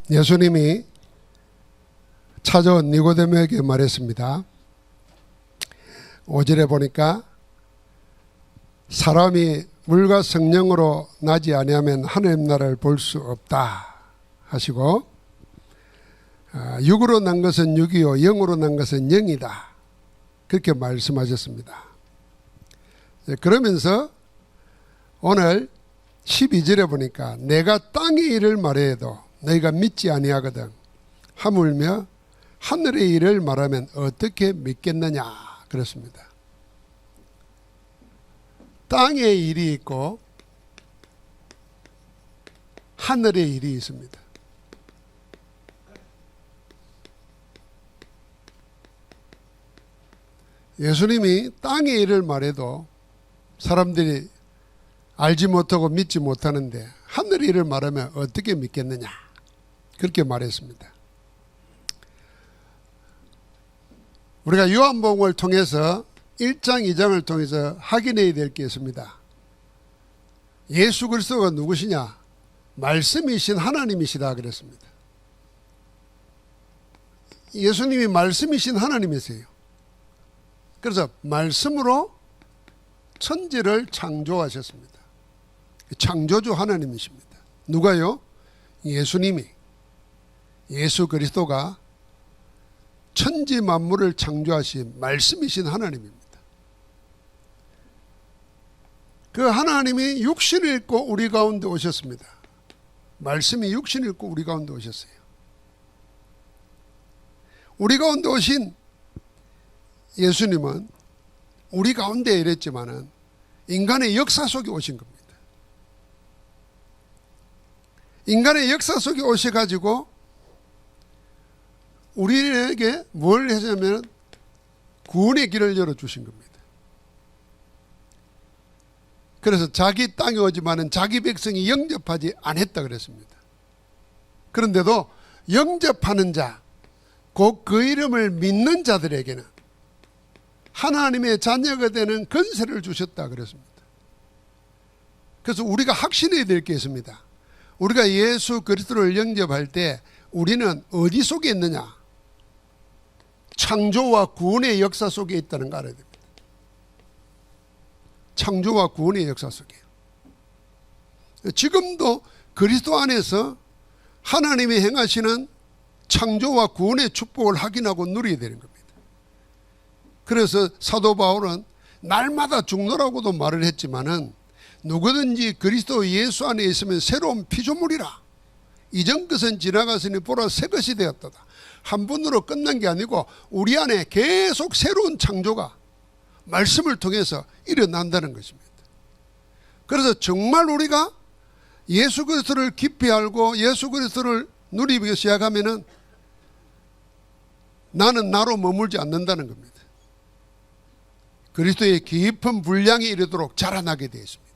예수님이 찾아온 니고데모에게 말했습니다. 5절에 보니까 사람이 물과 성령으로 나지 아니하면 하나님 나라를 볼 수 없다 하시고, 육으로 난 것은 육이요 영으로 난 것은 영이다, 그렇게 말씀하셨습니다. 그러면서 오늘 12절에 보니까 내가 땅의 일을 말해도 너희가 믿지 아니하거든 하물며 하늘의 일을 말하면 어떻게 믿겠느냐 그렇습니다. 땅의 일이 있고 하늘의 일이 있습니다. 예수님이 땅의 일을 말해도 사람들이 알지 못하고 믿지 못하는데 하늘의 일을 말하면 어떻게 믿겠느냐 그렇게 말했습니다. 우리가 요한복음을 통해서 1장 2장을 통해서 확인해야 될 게 있습니다. 예수 그리스도가 누구시냐? 말씀이신 하나님이시다 그랬습니다. 예수님이 말씀이신 하나님이세요. 그래서 말씀으로 천지를 창조하셨습니다. 창조주 하나님이십니다. 누가요? 예수님이, 예수 그리스도가 천지 만물을 창조하신 말씀이신 하나님입니다. 그 하나님이 육신을 입고 우리 가운데 오셨습니다. 말씀이 육신을 입고 우리 가운데 오셨어요. 우리 가운데 오신 예수님은 우리 가운데 이랬지만은 인간의 역사 속에 오신 겁니다. 인간의 역사 속에 오셔가지고 우리에게 뭘 하냐면 구원의 길을 열어주신 겁니다. 그래서 자기 땅에 오지만은 자기 백성이 영접하지 않았다 그랬습니다. 그런데도 영접하는 자, 곧 그 이름을 믿는 자들에게는 하나님의 자녀가 되는 권세를 주셨다 그랬습니다. 그래서 우리가 확신해야 될 게 있습니다. 우리가 예수 그리스도를 영접할 때 우리는 어디 속에 있느냐? 창조와 구원의 역사 속에 있다는 거 알아야 됩니다. 창조와 구원의 역사 속에. 지금도 그리스도 안에서 하나님이 행하시는 창조와 구원의 축복을 확인하고 누려야 되는 겁니다. 그래서 사도 바울은 날마다 죽노라고도 말을 했지만은 누구든지 그리스도 예수 안에 있으면 새로운 피조물이라. 이전 것은 지나갔으니 보라 새 것이 되었도다. 한 번으로 끝난 게 아니고 우리 안에 계속 새로운 창조가 말씀을 통해서 일어난다는 것입니다. 그래서 정말 우리가 예수 그리스도를 깊이 알고 예수 그리스도를 누리기 시작하면은 나는 나로 머물지 않는다는 겁니다. 그리스도의 깊은 분량에 이르도록 자라나게 되어 있습니다.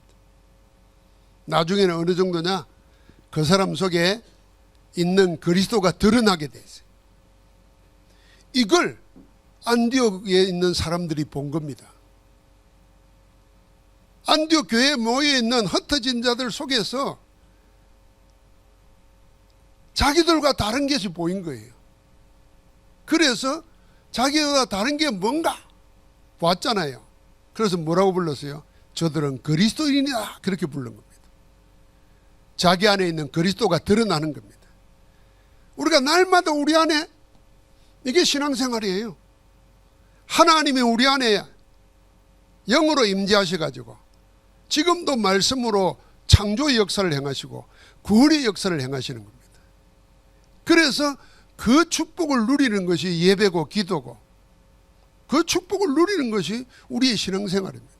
나중에는 어느 정도냐? 그 사람 속에 있는 그리스도가 드러나게 되어 있어요. 이걸 안디옥에 있는 사람들이 본 겁니다. 안디옥 교회에 모여있는 흩어진 자들 속에서 자기들과 다른 것이 보인 거예요. 그래서 자기와 다른 게 뭔가 봤잖아요. 그래서 뭐라고 불렀어요? 저들은 그리스도인이다 그렇게 부른 겁니다. 자기 안에 있는 그리스도가 드러나는 겁니다. 우리가 날마다 우리 안에 이게 신앙생활이에요. 하나님이 우리 안에 영으로 임재하셔가지고 지금도 말씀으로 창조의 역사를 행하시고 구원의 역사를 행하시는 겁니다. 그래서 그 축복을 누리는 것이 예배고 기도고 그 축복을 누리는 것이 우리의 신앙생활입니다.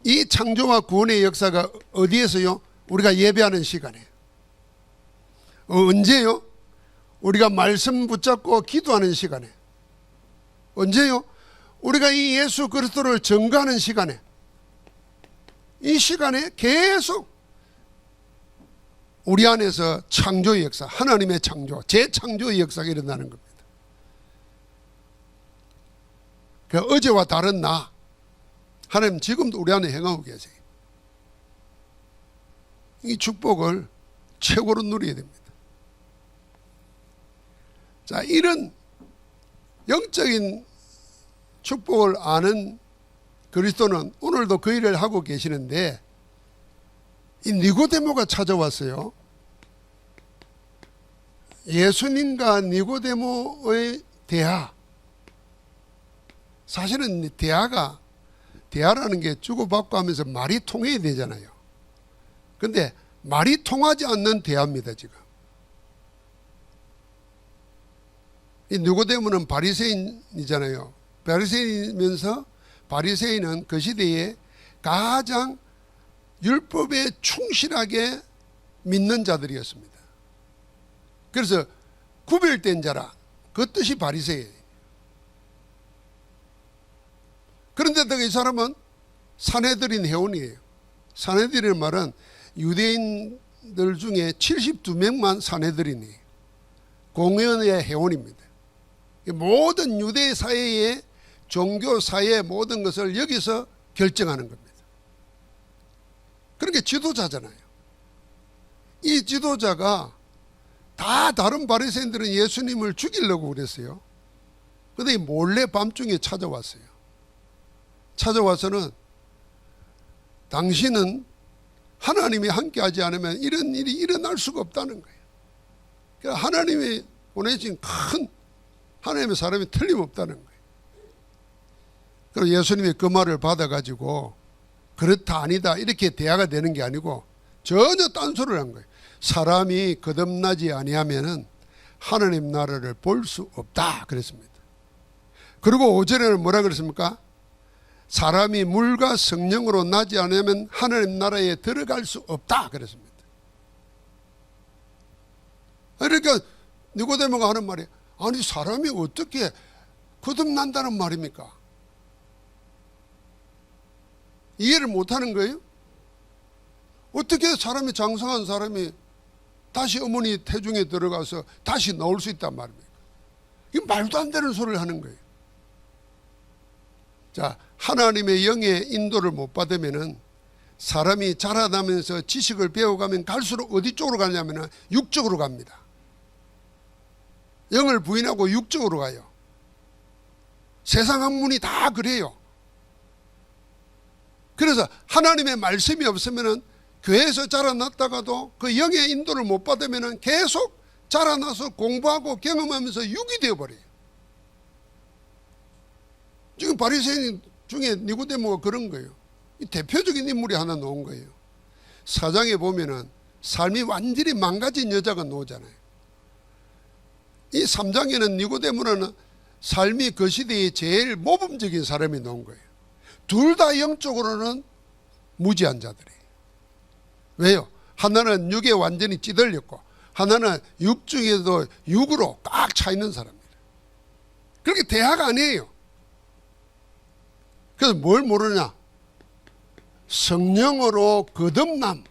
이 창조와 구원의 역사가 어디에서요? 우리가 예배하는 시간에. 언제요? 우리가 말씀 붙잡고 기도하는 시간에. 언제요? 우리가 이 예수 그리스도를 증거하는 시간에. 이 시간에 계속 우리 안에서 창조의 역사, 하나님의 창조, 재창조의 역사가 일어나는 겁니다. 그러니까 어제와 다른 나, 하나님 지금도 우리 안에 행하고 계세요. 이 축복을 최고로 누려야 됩니다. 자, 이런 영적인 축복을 아는 그리스도는 오늘도 그 일을 하고 계시는데, 이 니고데모가 찾아왔어요. 예수님과 니고데모의 대화. 사실은 대화라는 게 주고받고 하면서 말이 통해야 되잖아요. 근데 말이 통하지 않는 대화입니다, 지금. 이 니고데모는 바리새인이잖아요. 바리새인이면서 바리새인은 그 시대에 가장 율법에 충실하게 믿는 자들이었습니다. 그래서 구별된 자라, 그 뜻이 바리새인. 그런데도 이 사람은 산헤드린 회원이에요. 산헤드린 말은 유대인들 중에 72명만 산헤드린이에요. 공회의 회원입니다. 모든 유대 사회의 종교 사회의 모든 것을 여기서 결정하는 겁니다. 그러니까 지도자잖아요. 이 지도자가 다 다른 바리새인들은 예수님을 죽이려고 그랬어요. 그런데 몰래 밤중에 찾아왔어요. 찾아와서는 당신은 하나님이 함께하지 않으면 이런 일이 일어날 수가 없다는 거예요. 그러니까 하나님이 보내신 큰 하나님의 사람이 틀림없다는 거예요. 그리고 예수님이 그 말을 받아가지고 그렇다 아니다 이렇게 대화가 되는 게 아니고 전혀 딴소리를 한 거예요. 사람이 거듭나지 아니하면은 하나님 나라를 볼 수 없다 그랬습니다. 그리고 5절에는 뭐라 그랬습니까? 사람이 물과 성령으로 나지 않으면 하나님 나라에 들어갈 수 없다 그랬습니다. 그러니까 니고데모가 하는 말이, 아니 사람이 어떻게 거듭난다는 말입니까? 이해를 못하는 거예요. 어떻게 사람이 장성한 사람이 다시 어머니 태중에 들어가서 다시 나올 수 있단 말입니까? 이게 말도 안 되는 소리를 하는 거예요. 자, 하나님의 영의 인도를 못 받으면은 사람이 자라나면서 지식을 배워가면 갈수록 어디 쪽으로 가냐면은 육적으로 갑니다. 영을 부인하고 육적으로 가요. 세상 학문이 다 그래요. 그래서 하나님의 말씀이 없으면은 교회에서 자라났다가도 그 영의 인도를 못 받으면은 계속 자라나서 공부하고 경험하면서 육이 되어버려요. 지금 바리새인 중에 니고데모가 그런 거예요. 이 대표적인 인물이 하나 나온 거예요. 4장에 보면은 삶이 완전히 망가진 여자가 나오잖아요. 이 3장에는 니고데모라는 삶이 그 시대에 제일 모범적인 사람이 나온 거예요. 둘 다 영적으로는 무지한 자들이에요. 왜요? 하나는 육에 완전히 찌들렸고 하나는 육 중에도 육으로 꽉 차 있는 사람입니다. 그렇게 대화가 아니에요. 그래서 뭘 모르냐? 성령으로 거듭남.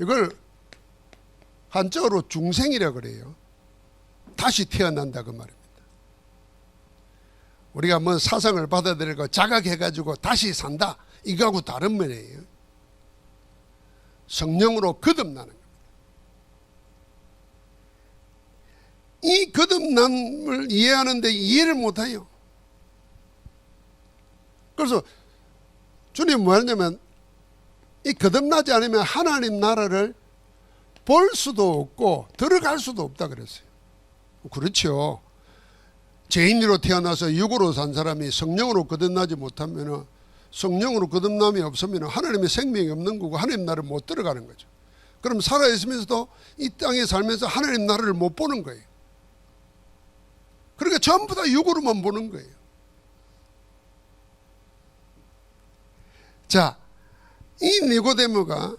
이걸 한자어로 중생이라 그래요. 다시 태어난다 그 말입니다. 우리가 뭐 사상을 받아들이고 자각해가지고 다시 산다 이거하고 다른 면이에요. 성령으로 거듭나는 겁니다. 이 거듭남을 이해하는데 이해를 못해요. 그래서 주님 뭐 하냐면 이 거듭나지 않으면 하나님 나라를 볼 수도 없고 들어갈 수도 없다 그랬어요. 그렇죠. 죄인으로 태어나서 육으로 산 사람이 성령으로 거듭나지 못하면 성령으로 거듭남이 없으면 하나님의 생명이 없는 거고 하나님 나라를 못 들어가는 거죠. 그럼 살아있으면서도 이 땅에 살면서 하나님 나라를 못 보는 거예요. 그러니까 전부 다 육으로만 보는 거예요. 자, 이 니고데모가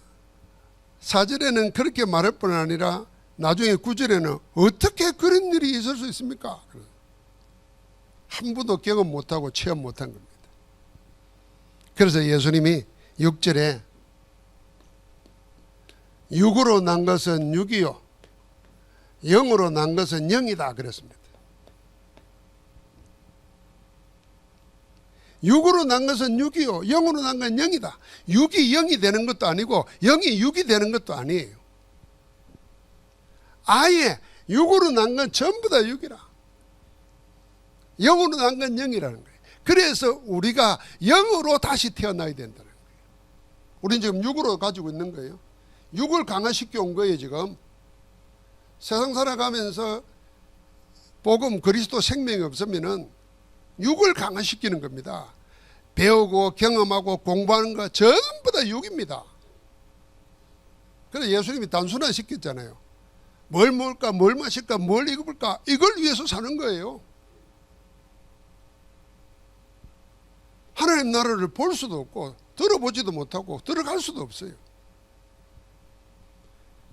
4절에는 그렇게 말할 뿐 아니라 나중에 9절에는 어떻게 그런 일이 있을 수 있습니까? 한 번도 경험 못하고 체험 못한 겁니다. 그래서 예수님이 6절에 육으로 난 것은 육이요 영으로 난 것은 영이다 그랬습니다. 육으로 난 것은 육이요, 영으로 난 건 영이다. 육이 영이 되는 것도 아니고 영이 육이 되는 것도 아니에요. 아예 육으로 난 건 전부 다 육이라. 영으로 난 건 영이라는 거예요. 그래서 우리가 영으로 다시 태어나야 된다는 거예요. 우리는 지금 육으로 가지고 있는 거예요. 육을 강화시켜 온 거예요. 지금 세상 살아가면서 복음 그리스도 생명이 없으면은 육을 강화시키는 겁니다. 배우고 경험하고 공부하는 거 전부 다 육입니다. 그래서 예수님이 단순화 시켰잖아요. 뭘 먹을까, 뭘 마실까, 뭘 입을까, 이걸 위해서 사는 거예요. 하나님 나라를 볼 수도 없고 들어보지도 못하고 들어갈 수도 없어요.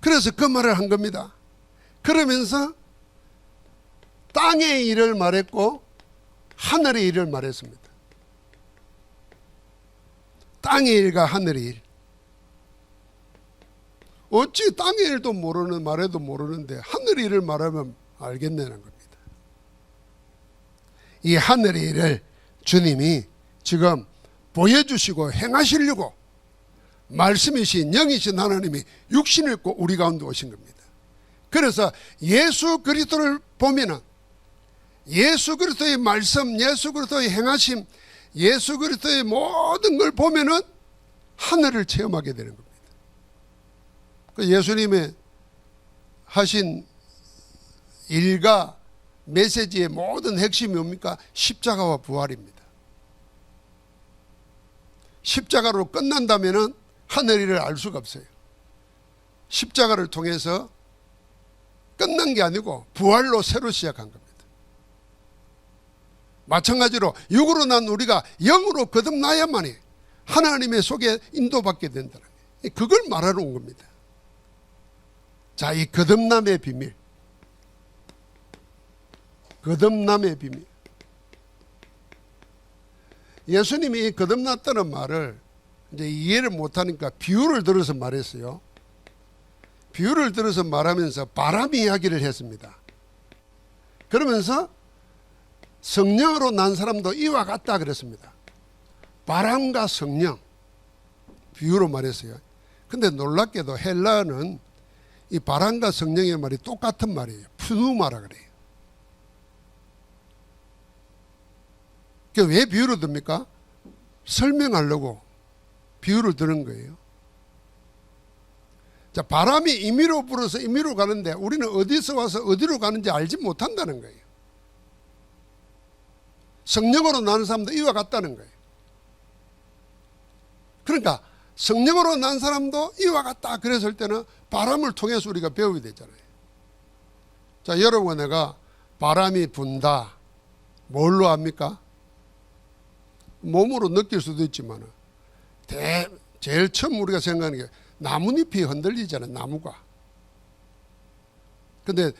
그래서 그 말을 한 겁니다. 그러면서 땅의 일을 말했고 하늘의 일을 말했습니다. 땅의 일과 하늘의 일. 어찌 땅의 일도 모르는, 말해도 모르는데 하늘의 일을 말하면 알겠냐는 겁니다. 이 하늘의 일을 주님이 지금 보여주시고 행하시려고 말씀이신 영이신 하나님이 육신을 입고 우리 가운데 오신 겁니다. 그래서 예수 그리스도를 보면은 예수 그리스도의 말씀, 예수 그리스도의 행하심, 예수 그리스도의 모든 걸 보면은 하늘을 체험하게 되는 겁니다. 그 예수님의 하신 일과 메시지의 모든 핵심이 뭡니까? 십자가와 부활입니다. 십자가로 끝난다면은 하늘 일을 알 수가 없어요. 십자가를 통해서 끝난 게 아니고 부활로 새로 시작한 겁니다. 마찬가지로 육으로 난 우리가 영으로 거듭나야만이 하나님의 속에 인도받게 된다는 거예요. 그걸 말하러 온 겁니다. 자, 이 거듭남의 비밀, 거듭남의 비밀. 예수님이 거듭났다는 말을 이제 이해를 못하니까 비유를 들어서 말했어요. 비유를 들어서 말하면서 바람 이야기를 했습니다. 그러면서 성령으로 난 사람도 이와 같다 그랬습니다. 바람과 성령, 비유로 말했어요. 근데 놀랍게도 헬라어는 이 바람과 성령의 말이 똑같은 말이에요. 푸누마라 그래요. 그게 왜 비유를 듭니까? 설명하려고 비유를 드는 거예요. 자, 바람이 임의로 불어서 임의로 가는데 우리는 어디서 와서 어디로 가는지 알지 못한다는 거예요. 성령으로 나는 사람도 이와 같다는 거예요. 그러니까 성령으로 난 사람도 이와 같다 그랬을 때는 바람을 통해서 우리가 배우게 되잖아요. 자, 여러분, 내가 바람이 분다 뭘로 압니까? 몸으로 느낄 수도 있지만 제일 처음 우리가 생각하는 게 나뭇잎이 흔들리잖아요. 나무가. 근데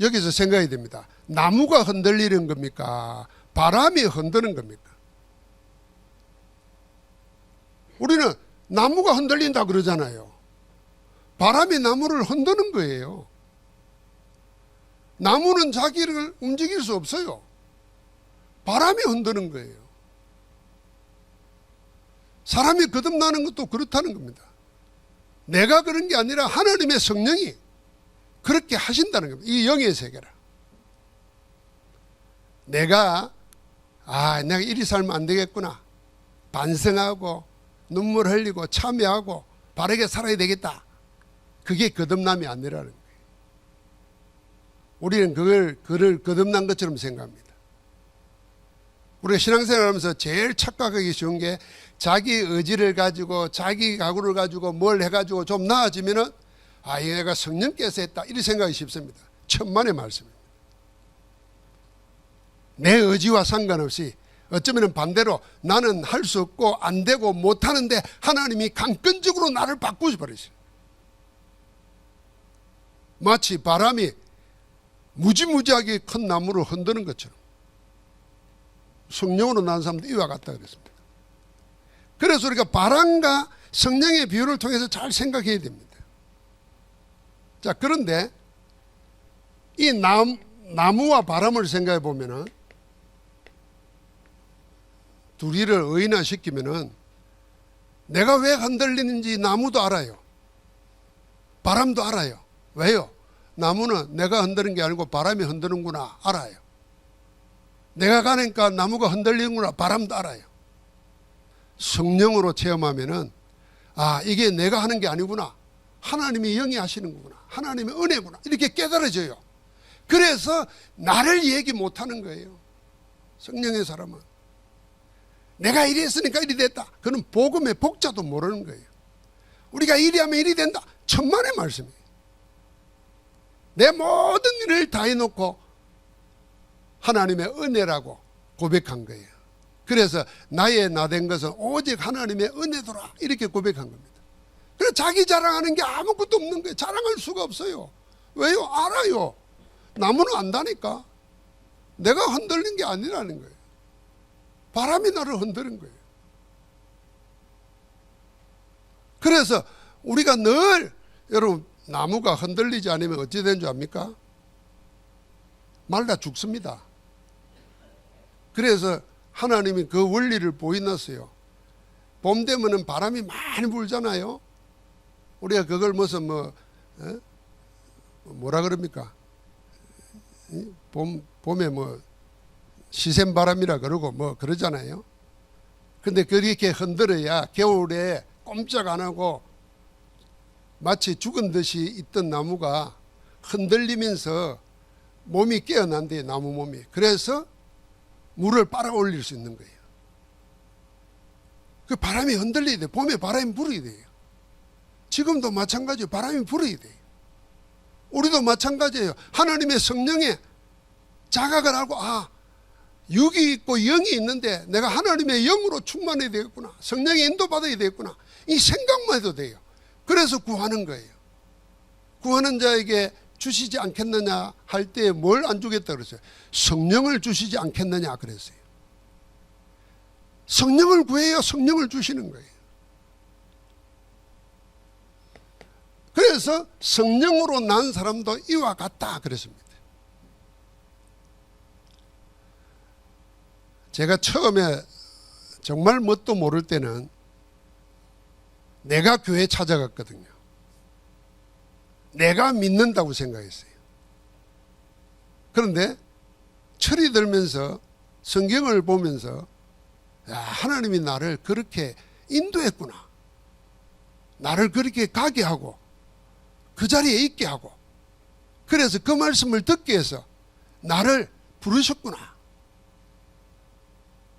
여기서 생각이 됩니다. 나무가 흔들리는 겁니까? 바람이 흔드는 겁니까? 우리는 나무가 흔들린다 그러잖아요. 바람이 나무를 흔드는 거예요. 나무는 자기를 움직일 수 없어요. 바람이 흔드는 거예요. 사람이 거듭나는 것도 그렇다는 겁니다. 내가 그런 게 아니라 하나님의 성령이 그렇게 하신다는 겁니다. 이 영의 세계라. 내가 이리 살면 안 되겠구나. 반성하고 눈물 흘리고 참여하고 바르게 살아야 되겠다. 그게 거듭남이 아니라는 거예요. 우리는 그를 거듭난 것처럼 생각합니다. 우리가 신앙생활 하면서 제일 착각하기 쉬운 게 자기 의지를 가지고 자기 각오를 가지고 뭘 해가지고 좀 나아지면은 얘가 성령께서 했다 이렇게 생각이 쉽습니다. 천만의 말씀입니다. 내 의지와 상관없이 어쩌면 반대로 나는 할 수 없고 안 되고 못하는데 하나님이 강권적으로 나를 바꾸시 버리세요. 마치 바람이 무지무지하게 큰 나무를 흔드는 것처럼 성령으로 난 사람도 이와 같다 그랬습니다. 그래서 우리가 바람과 성령의 비유를 통해서 잘 생각해야 됩니다. 자, 그런데 이 나무와 바람을 생각해 보면은 둘이를 의인화시키면은 내가 왜 흔들리는지 나무도 알아요. 바람도 알아요. 왜요? 나무는 내가 흔드는 게 아니고 바람이 흔드는구나 알아요. 내가 가니까 나무가 흔들리는구나 바람도 알아요. 성령으로 체험하면은 아, 이게 내가 하는 게 아니구나. 하나님이 영이 하시는 거구나. 하나님의 은혜구나. 이렇게 깨달아져요. 그래서 나를 얘기 못하는 거예요. 성령의 사람은. 내가 이리 했으니까 이리 됐다. 그는 복음의 복자도 모르는 거예요. 우리가 이리 하면 이리 된다. 천만의 말씀이에요. 내 모든 일을 다 해놓고 하나님의 은혜라고 고백한 거예요. 그래서 나의 나된 것은 오직 하나님의 은혜더라 이렇게 고백한 겁니다. 그래서 자기 자랑하는 게 아무것도 없는 거예요. 자랑할 수가 없어요. 왜요? 알아요. 나무는 안다니까. 내가 흔들린 게 아니라는 거예요. 바람이 나를 흔드는 거예요. 그래서 우리가 늘 여러분 나무가 흔들리지 않으면 어찌 되는 줄 압니까? 말라 죽습니다. 그래서 하나님이 그 원리를 보여놨어요. 봄 되면은 바람이 많이 불잖아요. 우리가 그걸 무슨 뭐라 그럽니까? 봄에 뭐 시샘바람이라 그러고 뭐 그러잖아요. 근데 그렇게 흔들어야 겨울에 꼼짝 안 하고 마치 죽은 듯이 있던 나무가 흔들리면서 몸이 깨어난대요. 나무 몸이. 그래서 물을 빨아 올릴 수 있는 거예요. 그 바람이 흔들려야 돼요. 봄에 바람이 불어야 돼요. 지금도 마찬가지예요. 바람이 불어야 돼요. 우리도 마찬가지예요. 하나님의 성령에 자각을 하고 아, 육이 있고 영이 있는데 내가 하나님의 영으로 충만해야 되겠구나. 성령의 인도받아야 되겠구나. 이 생각만 해도 돼요. 그래서 구하는 거예요. 구하는 자에게 주시지 않겠느냐 할 때 뭘 안 주겠다 그랬어요. 성령을 주시지 않겠느냐 그랬어요. 성령을 구해야 성령을 주시는 거예요. 그래서 성령으로 난 사람도 이와 같다 그랬습니다. 제가 처음에 정말 뭣도 모를 때는 내가 교회 찾아갔거든요. 내가 믿는다고 생각했어요. 그런데 철이 들면서 성경을 보면서 야, 하나님이 나를 그렇게 인도했구나. 나를 그렇게 가게 하고 그 자리에 있게 하고 그래서 그 말씀을 듣게 해서 나를 부르셨구나.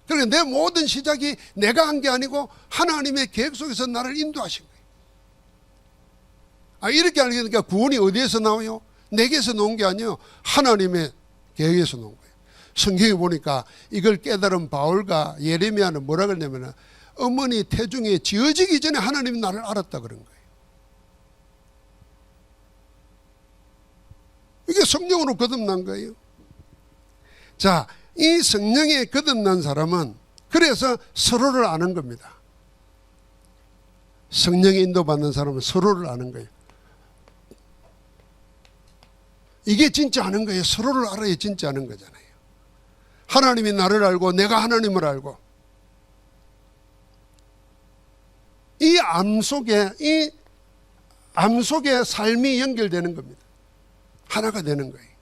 그러니까 내 모든 시작이 내가 한 게 아니고 하나님의 계획 속에서 나를 인도하신 거예요. 아, 이렇게 알겠으니까 구원이 어디에서 나와요? 내게서 나온 게 아니에요. 하나님의 계획에서 나온 거예요. 성경에 보니까 이걸 깨달은 바울과 예레미야는 뭐라 그러냐면 어머니 태중에 지어지기 전에 하나님이 나를 알았다 그런 거예요. 이게 성령으로 거듭난 거예요. 자, 이 성령에 거듭난 사람은 그래서 서로를 아는 겁니다. 성령에 인도받는 사람은 서로를 아는 거예요. 이게 진짜 아는 거예요. 서로를 알아야 진짜 아는 거잖아요. 하나님이 나를 알고 내가 하나님을 알고 이 암 속에 삶이 연결되는 겁니다. 하나가 되는 거예요.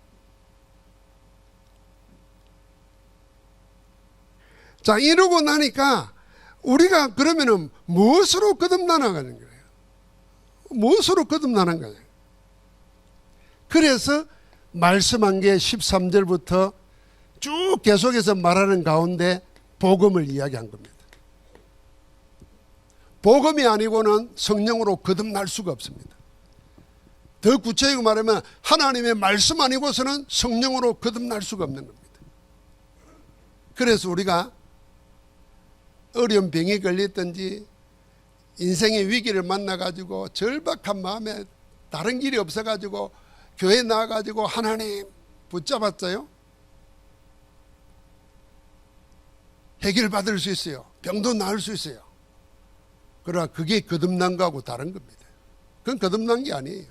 자, 이러고 나니까 우리가 그러면은 무엇으로 거듭나가는 거예요? 무엇으로 거듭나는 거예요? 그래서 말씀한 게 13절부터 쭉 계속해서 말하는 가운데 복음을 이야기한 겁니다. 복음이 아니고는 성령으로 거듭날 수가 없습니다. 더 구체적으로 말하면 하나님의 말씀 아니고서는 성령으로 거듭날 수가 없는 겁니다. 그래서 우리가 어려운 병이 걸렸든지 인생의 위기를 만나가지고 절박한 마음에 다른 길이 없어가지고 교회 나와가지고 하나님 붙잡았어요. 해결받을 수 있어요. 병도 나을 수 있어요. 그러나 그게 거듭난 거하고 다른 겁니다. 그건 거듭난 게 아니에요.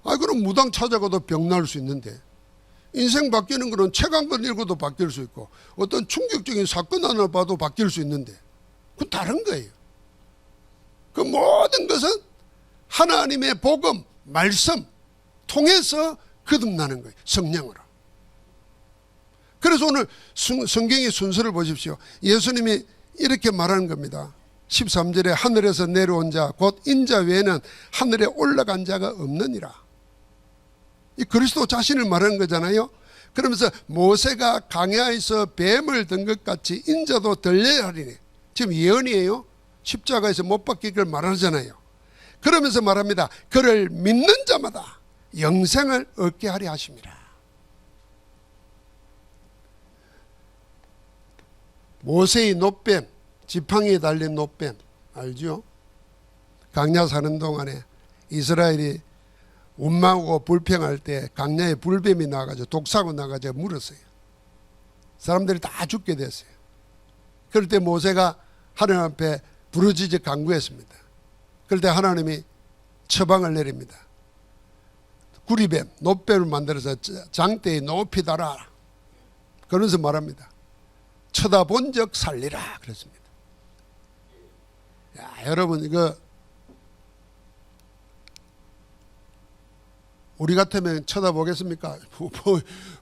아, 그럼 무당 찾아가도 병 나을 수 있는데 인생 바뀌는 거는 책 한 권 읽어도 바뀔 수 있고 어떤 충격적인 사건 하나 봐도 바뀔 수 있는데 그건 다른 거예요. 그 모든 것은 하나님의 복음, 말씀 통해서 거듭나는 거예요. 성령으로. 그래서 오늘 성경의 순서를 보십시오. 예수님이 이렇게 말하는 겁니다. 13절에 하늘에서 내려온 자 곧 인자 외에는 하늘에 올라간 자가 없느니라. 이 그리스도 자신을 말하는 거잖아요. 그러면서 모세가 강야에서 뱀을 든 것 같이 인자도 들려야 하리니. 지금 예언이에요. 십자가에서 못 박히기를 말하잖아요. 그러면서 말합니다. 그를 믿는 자마다 영생을 얻게 하려 하심이라. 모세의 놋뱀, 지팡이에 달린 놋뱀 알죠? 강야 사는 동안에 이스라엘이 원망하고 불평할 때 강야에 불뱀이 나가지고 독사고 나가지고 물었어요. 사람들이 다 죽게 됐어요. 그럴 때 모세가 하나님 앞에 부르짖어 간구했습니다. 그럴 때 하나님이 처방을 내립니다. 구리뱀, 놋뱀을 만들어서 장대에 높이 달아. 그러면서 말합니다. 쳐다본 적 살리라 그랬습니다. 야, 여러분 이거 우리 같으면 쳐다보겠습니까?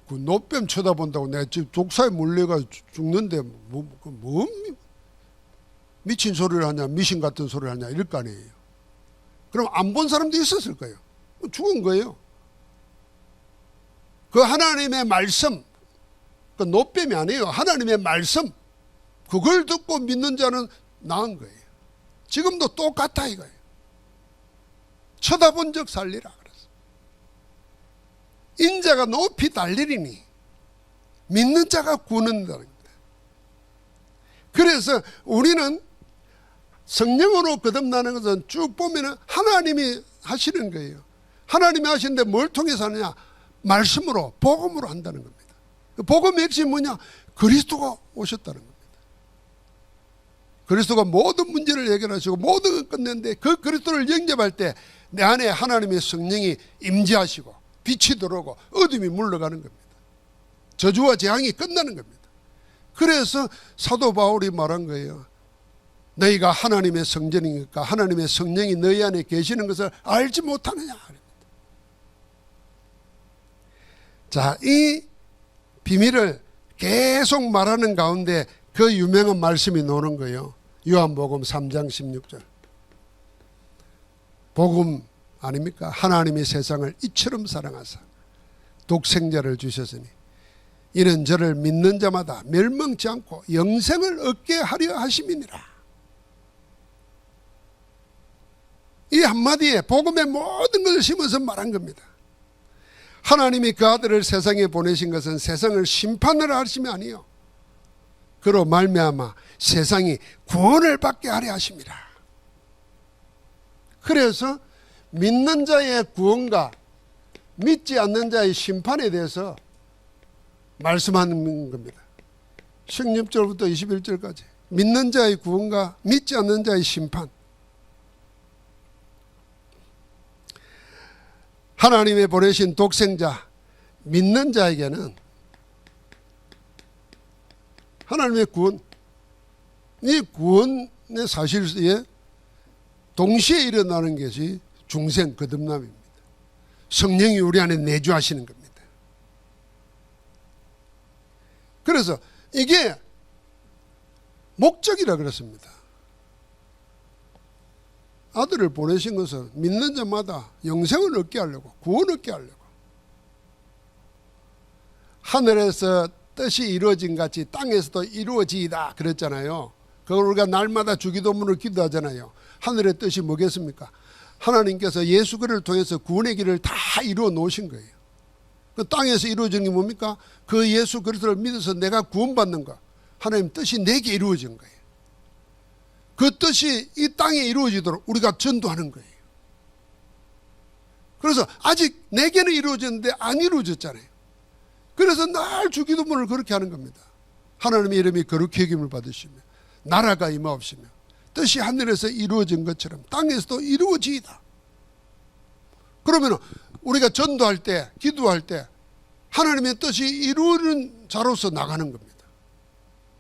그 놋뱀 쳐다본다고 내가 지금 독사에 물려가 죽는데 뭐 미친 소리를 하냐, 미신 같은 소리를 하냐 이럴 거 아니에요. 그럼 안 본 사람도 있었을 거예요. 죽은 거예요. 그 하나님의 말씀, 그 놋뱀이 아니에요. 하나님의 말씀, 그걸 듣고 믿는 자는 나은 거예요. 지금도 똑같아 이거예요. 쳐다본 적 살리라 그랬어. 인자가 높이 달리리니 믿는 자가 구원한다는 겁니다. 그래서 우리는 성령으로 거듭나는 것은 쭉 보면은 하나님이 하시는 거예요. 하나님이 하시는데 뭘 통해서 하느냐? 말씀으로, 복음으로 한다는 겁니다. 복음의 핵심이 뭐냐? 그리스도가 오셨다는 겁니다. 그리스도가 모든 문제를 해결하시고 모든 걸 끝냈는데 그 그리스도를 영접할 때 내 안에 하나님의 성령이 임재하시고 빛이 들어오고 어둠이 물러가는 겁니다. 저주와 재앙이 끝나는 겁니다. 그래서 사도 바울이 말한 거예요. 너희가 하나님의 성전이니까 하나님의 성령이 너희 안에 계시는 것을 알지 못하느냐. 자, 이 비밀을 계속 말하는 가운데 그 유명한 말씀이 나오는 거예요. 요한복음 3장 16절. 복음 아닙니까? 하나님이 세상을 이처럼 사랑하사 독생자를 주셨으니 이는 저를 믿는 자마다 멸망치 않고 영생을 얻게 하려 하심이니라. 이 한마디에 복음의 모든 것을 심어서 말한 겁니다. 하나님이 그 아들을 세상에 보내신 것은 세상을 심판을 하심이 아니요 그로 말미암아 세상이 구원을 받게 하려 하심이라. 그래서 믿는 자의 구원과 믿지 않는 자의 심판에 대해서 말씀하는 겁니다. 16절부터 21절까지 믿는 자의 구원과 믿지 않는 자의 심판. 하나님의 보내신 독생자 믿는 자에게는 하나님의 구원, 이 구원의 사실에 동시에 일어나는 것이 중생 거듭남입니다. 성령이 우리 안에 내주하시는 겁니다. 그래서 이게 목적이라 그랬습니다. 아들을 보내신 것은 믿는 자마다 영생을 얻게 하려고, 구원을 얻게 하려고. 하늘에서 뜻이 이루어진 같이 땅에서도 이루어지이다 그랬잖아요. 그걸 우리가 날마다 주기도문을 기도하잖아요. 하늘의 뜻이 뭐겠습니까? 하나님께서 예수 그리스도를 통해서 구원의 길을 다 이루어 놓으신 거예요. 그 땅에서 이루어진 게 뭡니까? 그 예수 그리스도를 믿어서 내가 구원받는 거. 하나님 뜻이 내게 이루어진 거예요. 그 뜻이 이 땅에 이루어지도록 우리가 전도하는 거예요. 그래서 아직 내게는 이루어졌는데 안 이루어졌잖아요. 그래서 날 주기도문을 그렇게 하는 겁니다. 하나님의 이름이 거룩히 여김을 받으시며 나라가 임하옵시며 뜻이 하늘에서 이루어진 것처럼 땅에서도 이루어지이다. 그러면 우리가 전도할 때, 기도할 때 하나님의 뜻이 이루어지는 자로서 나가는 겁니다.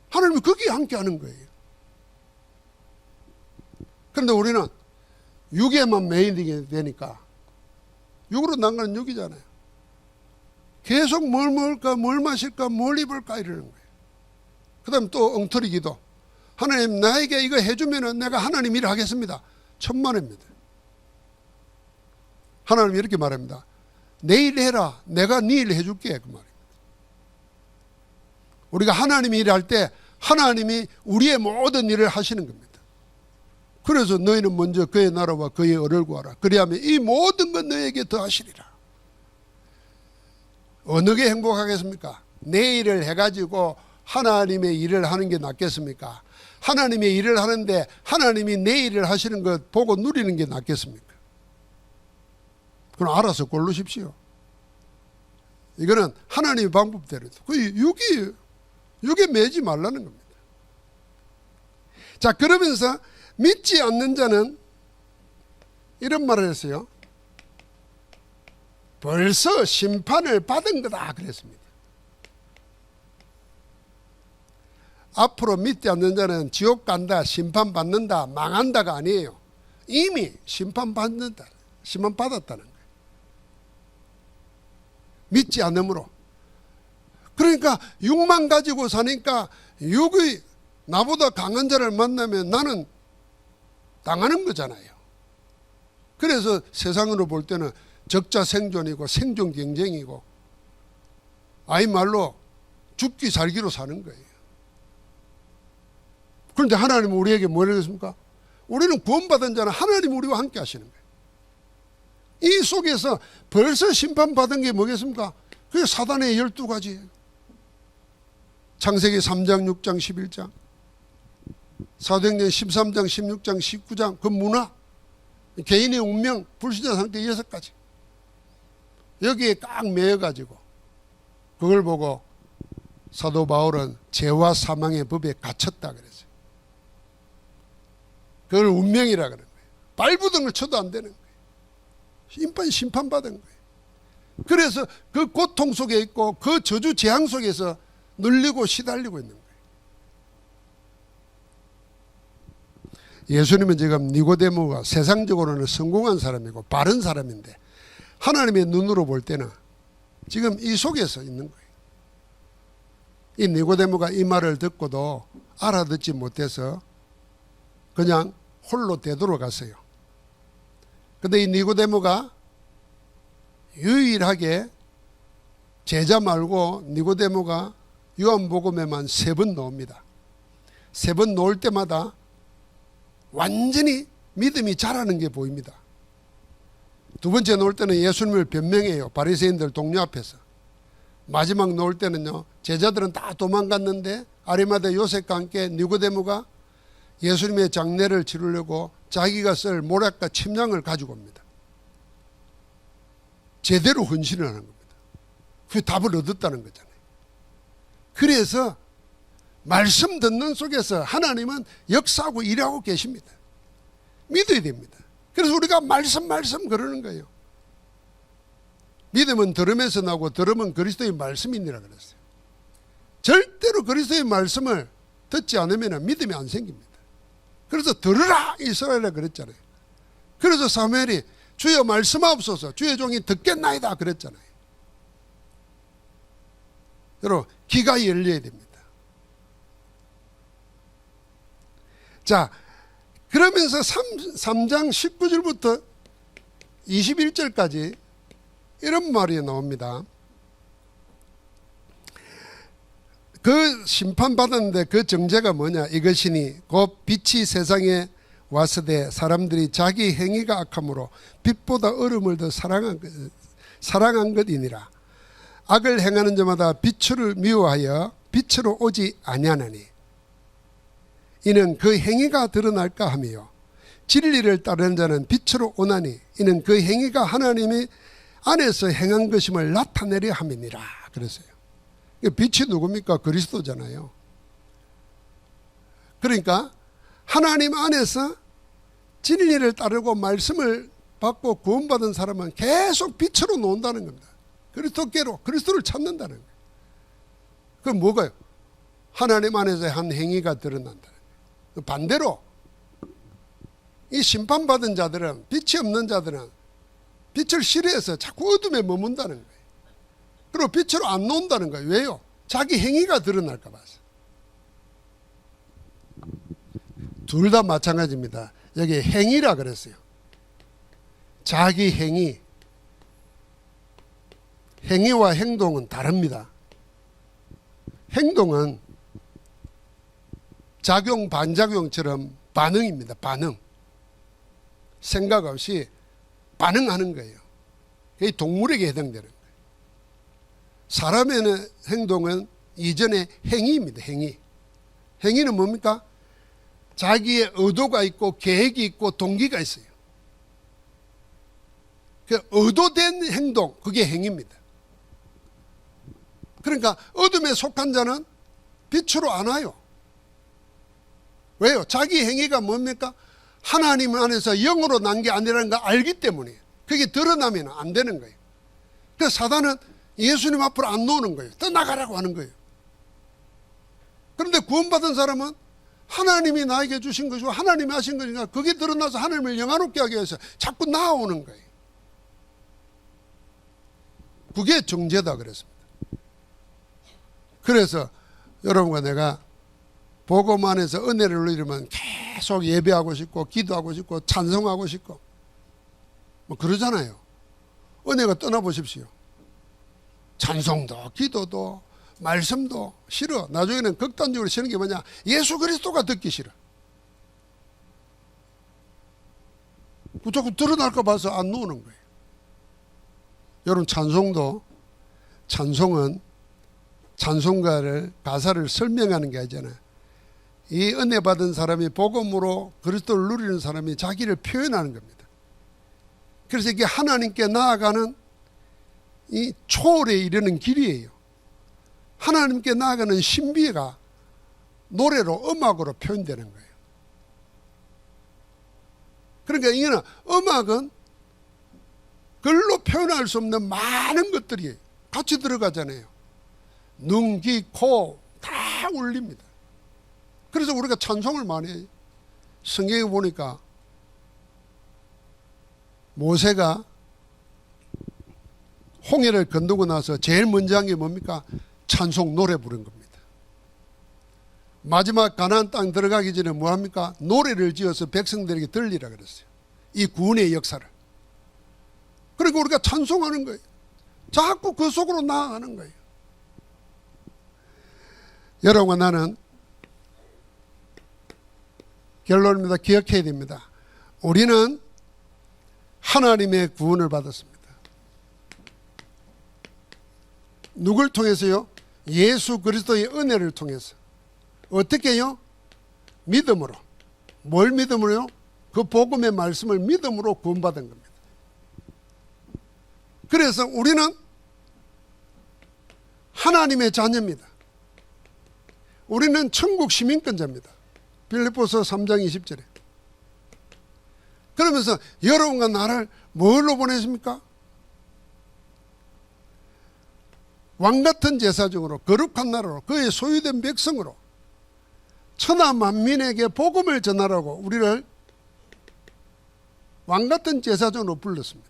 하나님이 거기에 함께하는 거예요. 그런데 우리는 육에만 메인이 되니까 육으로 나가는 육이잖아요. 계속 뭘 먹을까, 뭘 마실까, 뭘 입을까 이러는 거예요. 그 다음에 또 엉터리 기도. 하나님 나에게 이거 해주면 내가 하나님 일을 하겠습니다. 천만입니다. 하나님이 이렇게 말합니다. 내일 해라. 내가 네 일 해줄게. 그 말입니다. 우리가 하나님이 일할 때 하나님이 우리의 모든 일을 하시는 겁니다. 그래서 너희는 먼저 그의 나라와 그의 의를 구하라. 그리하면 이 모든 것 너희에게 더하시리라. 어느 게 행복하겠습니까? 내 일을 해가지고 하나님의 일을 하는 게 낫겠습니까? 하나님의 일을 하는데 하나님이 내 일을 하시는 것 보고 누리는 게 낫겠습니까? 그럼 알아서 고르십시오. 이거는 하나님의 방법대로. 육에 매지 말라는 겁니다. 자, 그러면서 믿지 않는 자는 이런 말을 했어요. 벌써 심판을 받은 거다 그랬습니다. 앞으로 믿지 않는 자는 지옥 간다, 심판받는다, 망한다가 아니에요. 이미 심판받는다, 심판받았다는 거예요. 믿지 않으므로. 그러니까 육만 가지고 사니까 육의 나보다 강한 자를 만나면 나는 당하는 거잖아요. 그래서 세상으로 볼 때는 적자 생존이고 생존 경쟁이고 아이 말로 죽기 살기로 사는 거예요. 그런데 하나님은 우리에게 뭘 하겠습니까? 우리는 구원받은 자는 하나님 우리와 함께 하시는 거예요. 이 속에서 벌써 심판받은 게 뭐겠습니까? 그게 사단의 12가지예요. 창세기 3장, 6장, 11장, 사도행전 13장, 16장, 19장, 그 문화, 개인의 운명, 불신자 상태 6가지. 여기에 꽉 매여가지고 그걸 보고 사도 바울은 죄와 사망의 법에 갇혔다 그랬어요. 그걸 운명이라 그러는 거예요. 발부든 걸 쳐도 안 되는 거예요. 심판받은 거예요. 그래서 그 고통 속에 있고 그 저주 재앙 속에서 눌리고 시달리고 있는 거예요. 예수님은 지금 니고데모가 세상적으로는 성공한 사람이고 바른 사람인데 하나님의 눈으로 볼 때는 지금 이 속에서 있는 거예요. 이 니고데모가 이 말을 듣고도 알아듣지 못해서 그냥 홀로 되돌아갔어요. 근데 이 니고데모가 유일하게 제자 말고 니고데모가 요한복음에만 3번 나옵니다. 3번 나올 때마다 완전히 믿음이 자라는 게 보입니다. 두 번째 나올 때는 예수님을 변명해요. 바리새인들 동료 앞에서. 마지막 나올 때는요, 제자들은 다 도망갔는데 아리마대 요셉과 함께 니고데모가 예수님의 장례를 치르려고 자기가 쓸 모략과 침향을 가지고 옵니다. 제대로 헌신을 하는 겁니다. 그 답을 얻었다는 거잖아요. 그래서 말씀 듣는 속에서 하나님은 역사하고 일하고 계십니다. 믿어야 됩니다. 그래서 우리가 말씀 그러는 거예요. 믿음은 들음에서 나고 들음은 그리스도의 말씀이니라 그랬어요. 절대로 그리스도의 말씀을 듣지 않으면 믿음이 안 생깁니다. 그래서 들으라 이스라엘에 그랬잖아요. 그래서 사무엘이 주여 말씀하옵소서 주의 종이 듣겠나이다 그랬잖아요. 여러분 귀가 열려야 됩니다. 자, 그러면서 3장 19절부터 21절까지 이런 말이 나옵니다. 그 심판받았는데 그 정죄가 뭐냐? 이것이니 곧 빛이 세상에 왔으되 사람들이 자기 행위가 악함으로 빛보다 어둠을 더 사랑한 것이니라. 악을 행하는 자마다 빛을 미워하여 빛으로 오지 아니하나니 이는 그 행위가 드러날까 하며 진리를 따르는 자는 빛으로 오나니 이는 그 행위가 하나님이 안에서 행한 것임을 나타내려 함이니라 그랬어요. 빛이 누굽니까? 그리스도잖아요. 그러니까 하나님 안에서 진리를 따르고 말씀을 받고 구원받은 사람은 계속 빛으로 논다는 겁니다. 그리스도께로 그리스도를 찾는다는 거예요. 그럼 뭐가요? 하나님 안에서 한 행위가 드러난다는 거예요. 반대로 이 심판받은 자들은, 빛이 없는 자들은 빛을 싫어해서 자꾸 어둠에 머문다는 거예요. 그리고 빛으로 안 나온다는 거예요. 왜요? 자기 행위가 드러날까 봐서. 둘 다 마찬가지입니다. 여기 행위라 그랬어요. 자기 행위. 행위와 행동은 다릅니다. 행동은 작용, 반작용처럼 반응입니다. 반응. 생각 없이 반응하는 거예요. 그게 동물에게 해당되는 거예요. 사람의 행동은 이전에 행위입니다. 행위. 행위는 뭡니까? 자기의 의도가 있고 계획이 있고 동기가 있어요. 그 의도된 행동, 그게 행위입니다. 그러니까 어둠에 속한 자는 빛으로 안 와요. 왜요? 자기 행위가 뭡니까? 하나님 안에서 영으로 난 게 아니라는 걸 알기 때문이에요. 그게 드러나면 안 되는 거예요. 그래서 사단은 예수님 앞으로 안 놓는 거예요. 떠나가라고 하는 거예요. 그런데 구원받은 사람은 하나님이 나에게 주신 것이고 하나님이 하신 것이니까 그게 드러나서 하나님을 영화롭게 하기 위해서 자꾸 나아오는 거예요. 그게 정죄다 그랬습니다. 그래서 여러분과 내가 복음 안에서 은혜를 누리면 계속 예배하고 싶고 기도하고 싶고 찬송하고 싶고 뭐 그러잖아요. 은혜가 떠나보십시오. 찬송도 기도도 말씀도 싫어. 나중에는 극단적으로 싫은 게 뭐냐? 예수 그리스도가 듣기 싫어. 자꾸 드러날까 봐서 안 놓는 거예요. 여러분 찬송은 찬송가를 가사를 설명하는 게 아니잖아요. 이 은혜 받은 사람이 복음으로 그리스도를 누리는 사람이 자기를 표현하는 겁니다. 그래서 이게 하나님께 나아가는 이 초월에 이르는 길이에요. 하나님께 나아가는 신비가 노래로 음악으로 표현되는 거예요. 그러니까 이거는 음악은 글로 표현할 수 없는 많은 것들이 같이 들어가잖아요. 눈, 귀, 코 다 울립니다. 그래서 우리가 찬송을 많이 해요. 성경에 보니까 모세가 홍해를 건너고 나서 제일 먼저 한 게 뭡니까? 찬송 노래 부른 겁니다. 마지막 가나안 땅 들어가기 전에 뭐합니까? 노래를 지어서 백성들에게 들리라 그랬어요. 이 구원의 역사를. 그러니까 우리가 찬송하는 거예요. 자꾸 그 속으로 나아가는 거예요. 여러분과 나는 결론입니다. 기억해야 됩니다. 우리는 하나님의 구원을 받았습니다. 누굴 통해서요? 예수 그리스도의 은혜를 통해서. 어떻게 해요? 믿음으로. 뭘 믿음으로요? 그 복음의 말씀을 믿음으로 구원받은 겁니다. 그래서 우리는 하나님의 자녀입니다. 우리는 천국 시민권자입니다. 빌립보서 3장 20절에. 그러면서 여러분과 나를 뭘로 보내십니까? 왕같은 제사장으로 거룩한 나라로 그의 소유된 백성으로 천하 만민에게 복음을 전하라고 우리를 왕같은 제사장으로 불렀습니다.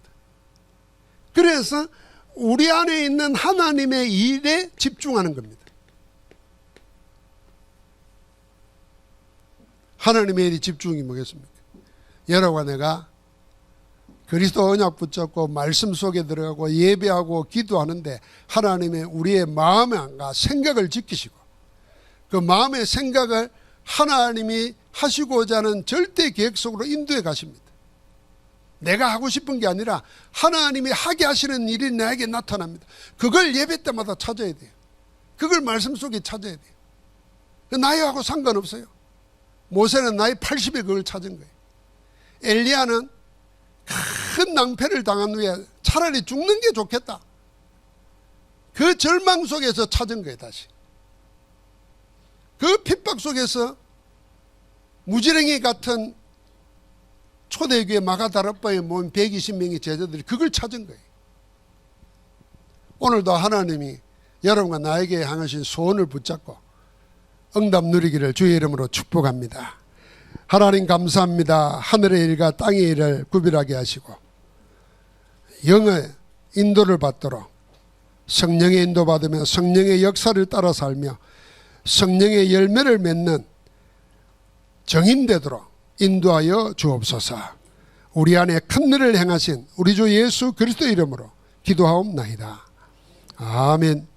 그래서 우리 안에 있는 하나님의 일에 집중하는 겁니다. 하나님의 일이 집중이 뭐겠습니까? 여러분과 내가 그리스도 언약 붙잡고 말씀 속에 들어가고 예배하고 기도하는데 하나님의 우리의 마음과 생각을 지키시고 그 마음의 생각을 하나님이 하시고자 하는 절대 계획 속으로 인도해 가십니다. 내가 하고 싶은 게 아니라 하나님이 하게 하시는 일이 나에게 나타납니다. 그걸 예배 때마다 찾아야 돼요. 그걸 말씀 속에 찾아야 돼요. 나이하고 상관없어요. 모세는 나이 80에 그걸 찾은 거예요. 엘리야는 큰 낭패를 당한 후에 차라리 죽는 게 좋겠다. 그 절망 속에서 찾은 거예요. 다시 그 핍박 속에서 무지랭이 같은 초대교회 마가다락방에 모인 120명의 제자들이 그걸 찾은 거예요. 오늘도 하나님이 여러분과 나에게 향하신 소원을 붙잡고 응답 누리기를 주의 이름으로 축복합니다. 하나님 감사합니다. 하늘의 일과 땅의 일을 구별하게 하시고 영의 인도를 받도록 성령의 인도받으며 성령의 역사를 따라 살며 성령의 열매를 맺는 정인되도록 인도하여 주옵소서. 우리 안에 큰 일을 행하신 우리 주 예수 그리스도 이름으로 기도하옵나이다. 아멘.